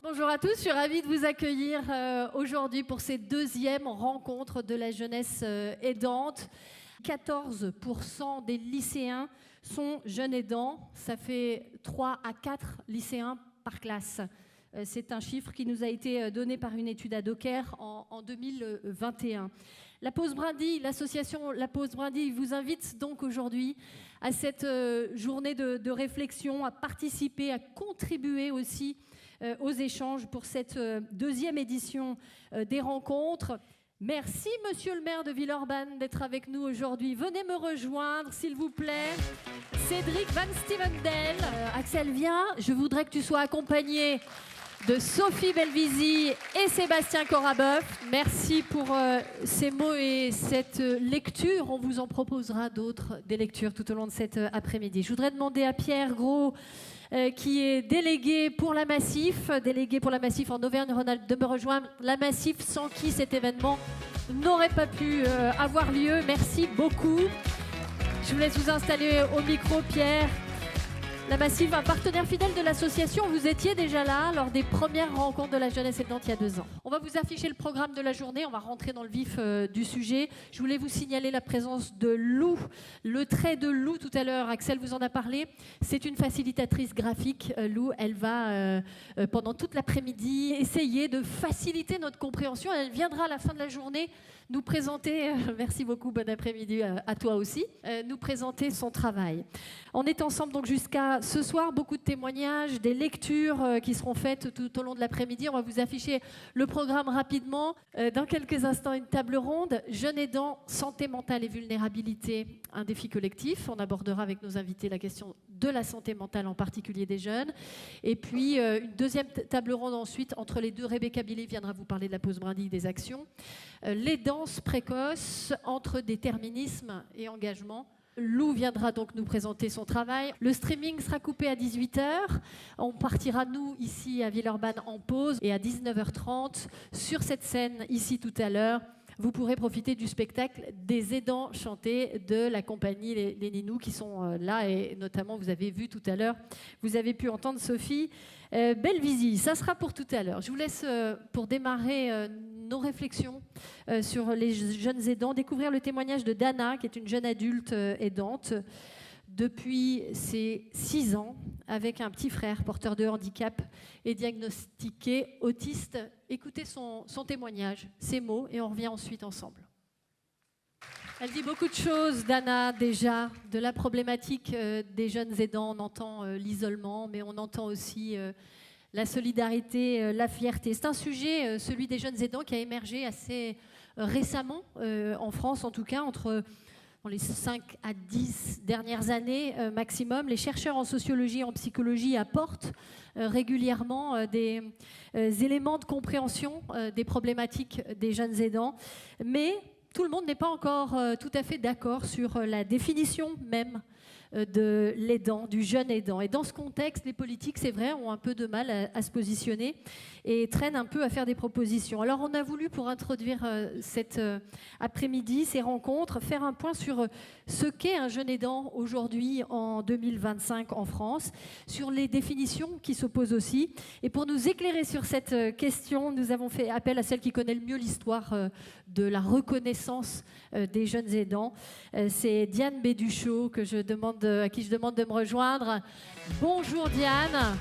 Bonjour à tous, je suis ravie de vous accueillir aujourd'hui pour cette deuxième rencontre de la jeunesse aidante. 14% des lycéens sont jeunes aidants, ça fait 3 à 4 lycéens par classe. C'est un chiffre qui nous a été donné par une étude à Docker en 2021. La Pause Brindille, l'association La Pause Brindille vous invite donc aujourd'hui à cette journée de réflexion, à participer, à contribuer aussi aux échanges pour cette deuxième édition des rencontres. Merci Monsieur le maire de Villeurbanne d'être avec nous aujourd'hui. Venez me rejoindre s'il vous plaît. Cédric Van Stevendel. Axel, viens. Je voudrais que tu sois accompagné de Sophie Belvisi et Sébastien Corabeuf. Merci pour ces mots et cette lecture. On vous en proposera d'autres, des lectures tout au long de cet après-midi. Je voudrais demander à Pierre Gros, qui est délégué pour la Massif en Auvergne-Rhône-Alpes, de me rejoindre. La Massif, sans qui cet événement n'aurait pas pu avoir lieu. Merci beaucoup. Je vous laisse vous installer au micro, Pierre. La Massif, un partenaire fidèle de l'association. Vous étiez déjà là lors des premières rencontres de la jeunesse aidante il y a 2 ans. On va vous afficher le programme de la journée. On va rentrer dans le vif du sujet. Je voulais vous signaler la présence de Lou. Le trait de Lou tout à l'heure, Axel vous en a parlé. C'est une facilitatrice graphique. Lou, elle va pendant toute l'après-midi essayer de faciliter notre compréhension. Elle viendra à la fin de la journée nous présenter, merci beaucoup, bon après-midi à toi aussi, nous présenter son travail. On est ensemble donc jusqu'à ce soir, beaucoup de témoignages, des lectures qui seront faites tout au long de l'après-midi. On va vous afficher le programme rapidement. Dans quelques instants, une table ronde, jeunes aidants, santé mentale et vulnérabilité, un défi collectif. On abordera avec nos invités la question de la santé mentale, en particulier des jeunes. Et puis, une deuxième table ronde ensuite, entre les deux. Rebecca Billet viendra vous parler de la pause brindille des actions. Les danses précoces entre déterminisme et engagement. Lou viendra donc nous présenter son travail. Le streaming sera coupé à 18h. On partira, nous, ici à Villeurbanne, en pause. Et à 19h30, sur cette scène, ici tout à l'heure, vous pourrez profiter du spectacle des aidants chantés de la compagnie Les Ninous qui sont là. Et notamment, vous avez vu tout à l'heure, vous avez pu entendre Sophie Belvisi. Ça sera pour tout à l'heure. Je vous laisse, pour démarrer nos réflexions sur les jeunes aidants, découvrir le témoignage de Dana, qui est une jeune adulte aidante depuis ses 6 ans, avec un petit frère porteur de handicap et diagnostiqué autiste. Écoutez son témoignage, ses mots, et on revient ensuite ensemble. Elle dit beaucoup de choses, Dana, déjà, de la problématique des jeunes aidants. On entend l'isolement, mais on entend aussi la solidarité, la fierté. C'est un sujet, celui des jeunes aidants, qui a émergé assez récemment, en France en tout cas, dans les 5 à 10 dernières années maximum. Les chercheurs en sociologie et en psychologie apportent régulièrement des éléments de compréhension des problématiques des jeunes aidants. Mais tout le monde n'est pas encore tout à fait d'accord sur la définition même de l'aidant, du jeune aidant. Et dans ce contexte, les politiques, c'est vrai, ont un peu de mal à se positionner et traînent un peu à faire des propositions. Alors on a voulu, pour introduire cet après-midi, ces rencontres, faire un point sur ce qu'est un jeune aidant aujourd'hui en 2025 en France, sur les définitions qui s'opposent aussi. Et pour nous éclairer sur cette question, nous avons fait appel à celle qui connaît le mieux l'histoire de la reconnaissance des jeunes aidants. C'est Diane Béduchot à qui je demande de me rejoindre. Bonjour Diane.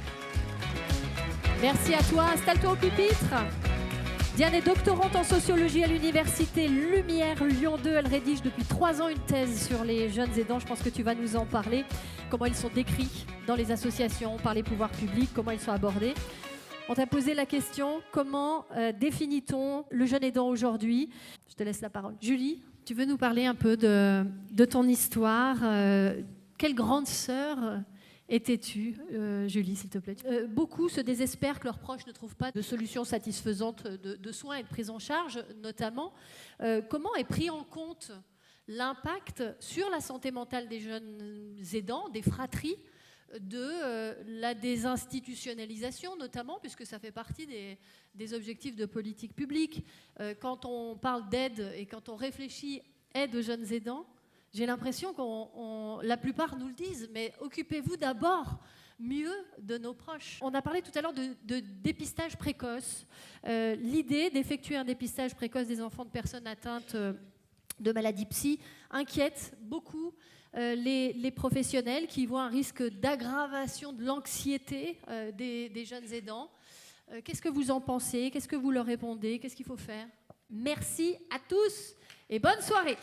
Merci à toi. Installe-toi au pupitre. Diane est doctorante en sociologie à l'université Lumière Lyon 2. Elle rédige depuis 3 ans une thèse sur les jeunes aidants. Je pense que tu vas nous en parler. Comment ils sont décrits dans les associations, par les pouvoirs publics, comment ils sont abordés. On t'a posé la question, comment définit-on le jeune aidant aujourd'hui? Je te laisse la parole. Julie, tu veux nous parler un peu de ton histoire? Quelle grande sœur étais-tu, Julie, s'il te plaît? Beaucoup se désespèrent que leurs proches ne trouvent pas de solution satisfaisante de soins et de prise en charge, notamment. Comment est pris en compte l'impact sur la santé mentale des jeunes aidants, des fratries, de la désinstitutionnalisation, notamment, puisque ça fait partie des objectifs de politique publique. Quand on parle d'aide et quand on réfléchit aide aux jeunes aidants, j'ai l'impression la plupart nous le disent, mais occupez-vous d'abord mieux de nos proches. On a parlé tout à l'heure de dépistage précoce. L'idée d'effectuer un dépistage précoce des enfants de personnes atteintes de maladies psy inquiète beaucoup les professionnels qui voient un risque d'aggravation de l'anxiété des jeunes aidants. Qu'est-ce que vous en pensez? Qu'est-ce que vous leur répondez? Qu'est-ce qu'il faut faire? Merci à tous et bonne soirée.